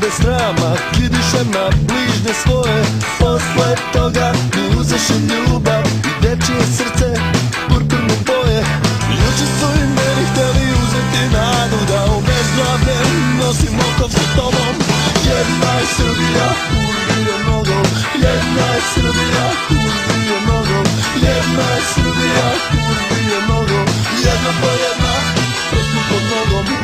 bez srama kidišem na bližnje svoje. Posle toga mi uzeše ljubav i dečije srce purpurne boje. Juče su i meni hteli uzeti nadu da obezglavljen nosim okov sa tobom. Jedna je Srbija, kurvi je mnogo. Jedna je Srbija, kurvi je mnogo. Jedna je Srbija, kurvi je mnogo. Jedna po jedna, prstu pod nogom.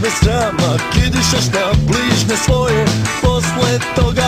Bez srama kidišeš na bližnje svoje. Posle toga